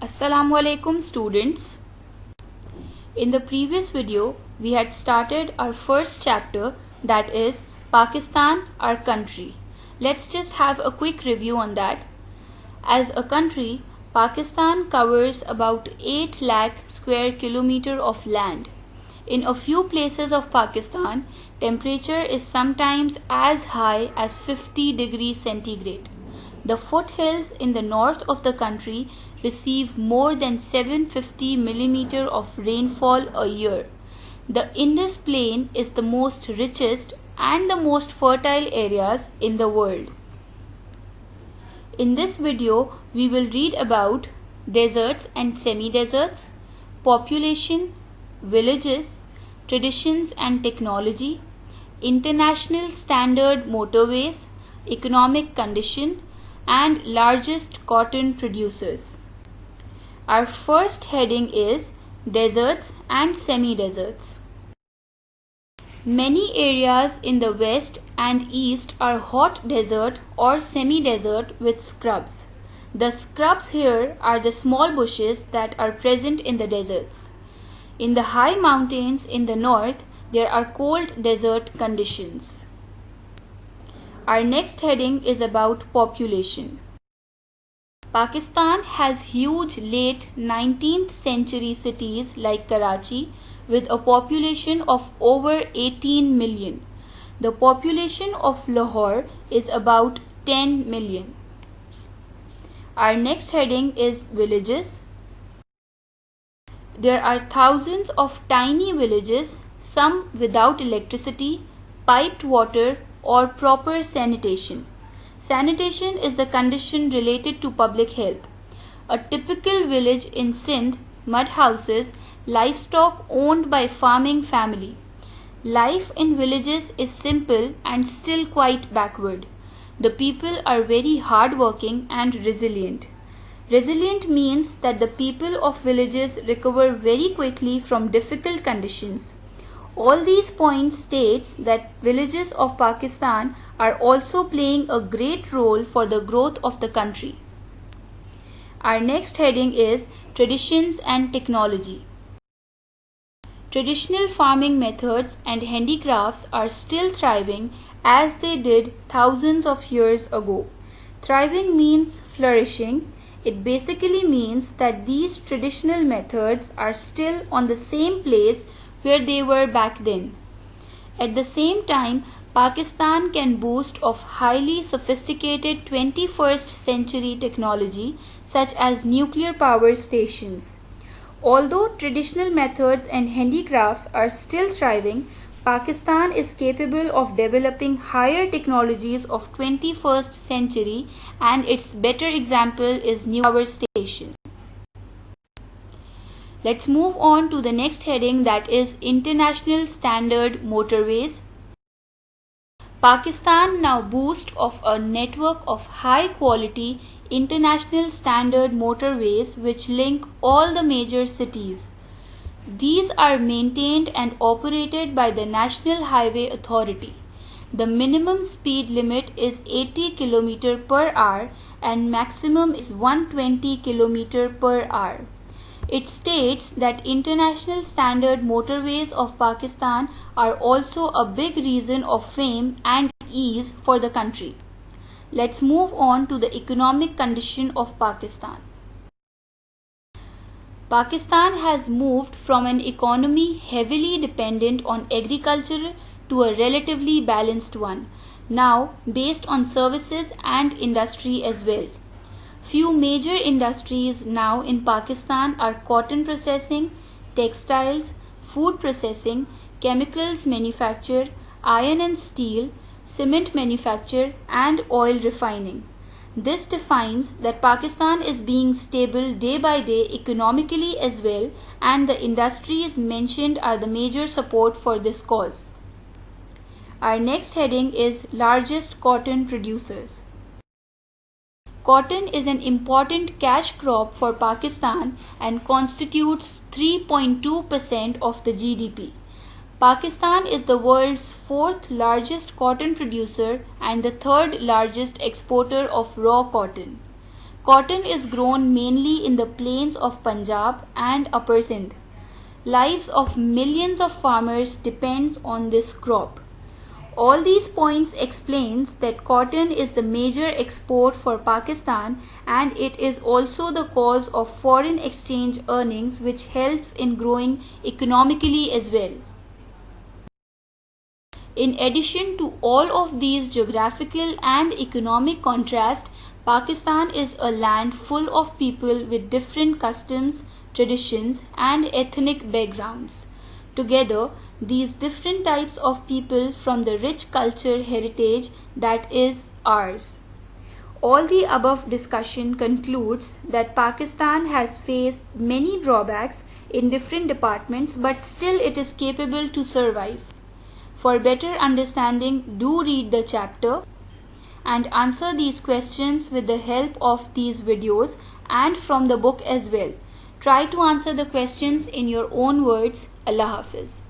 Assalamu alaikum students. In the previous video, we had started our first chapter, that is Pakistan, our country. Let's just have a quick review on that. As a country, Pakistan covers about 8 lakh square kilometer of land. In a few places of Pakistan, temperature is sometimes as high as 50 degrees centigrade. The foothills in the north of the country receive more than 750 millimeter of rainfall a year. The Indus Plain is the most richest and the most fertile areas in the world. In this video, we will read about deserts and semi-deserts, population, villages, traditions and technology, international standard motorways, economic condition, and largest cotton producers. Our first heading is deserts and semi-deserts. Many areas in the west and east are hot desert or semi-desert with scrubs. The scrubs here are the small bushes that are present in the deserts. In the high mountains in the north, there are cold desert conditions. Our next heading is about population. Pakistan has huge late 19th century cities like Karachi with a population of over 18 million. The population of Lahore is about 10 million. Our next heading is villages. There are thousands of tiny villages, some without electricity, piped water, or proper sanitation. Sanitation is the condition related to public health. A typical village in Sindh, mud houses, livestock owned by farming family. Life in villages is simple and still quite backward. The people are very hardworking and resilient. Resilient means that the people of villages recover very quickly from difficult conditions. All these points states that villages of Pakistan are also playing a great role for the growth of the country. Our next heading is traditions and technology. Traditional farming methods and handicrafts are still thriving as they did thousands of years ago. Thriving means flourishing. It basically means that these traditional methods are still on the same place where they were back then. At the same time, Pakistan can boast of highly sophisticated 21st century technology such as nuclear power stations. Although traditional methods and handicrafts are still thriving, Pakistan is capable of developing higher technologies of 21st century, and its better example is nuclear power station. Let's move on to the next heading, that is international standard motorways. Pakistan now boasts of a network of high quality international standard motorways which link all the major cities. These are maintained and operated by the National Highway Authority. The minimum speed limit is 80 km per hour and maximum is 120 km per hour. It states that international standard motorways of Pakistan are also a big reason of fame and ease for the country. Let's move on to the economic condition of Pakistan. Pakistan has moved from an economy heavily dependent on agriculture to a relatively balanced one, now based on services and industry as well. Few major industries now in Pakistan are cotton processing, textiles, food processing, chemicals manufacture, iron and steel, cement manufacture, and oil refining. This defines that Pakistan is being stable day by day economically as well, and the industries mentioned are the major support for this cause. Our next heading is largest cotton producers. Cotton is an important cash crop for Pakistan and constitutes 3.2% of the GDP. Pakistan is the world's fourth largest cotton producer and the third largest exporter of raw cotton. Cotton is grown mainly in the plains of Punjab and Upper Sindh. Lives of millions of farmers depends on this crop. All these points explains that cotton is the major export for Pakistan, and it is also the cause of foreign exchange earnings, which helps in growing economically as well. In addition to all of these geographical and economic contrast, Pakistan is a land full of people with different customs, traditions, and ethnic backgrounds. Together, these different types of people from the rich culture heritage that is ours. All the above discussion concludes that Pakistan has faced many drawbacks in different departments, but still it is capable to survive. For better understanding, do read the chapter and answer these questions with the help of these videos and from the book as well. Try to answer the questions in your own words. Allah Hafiz.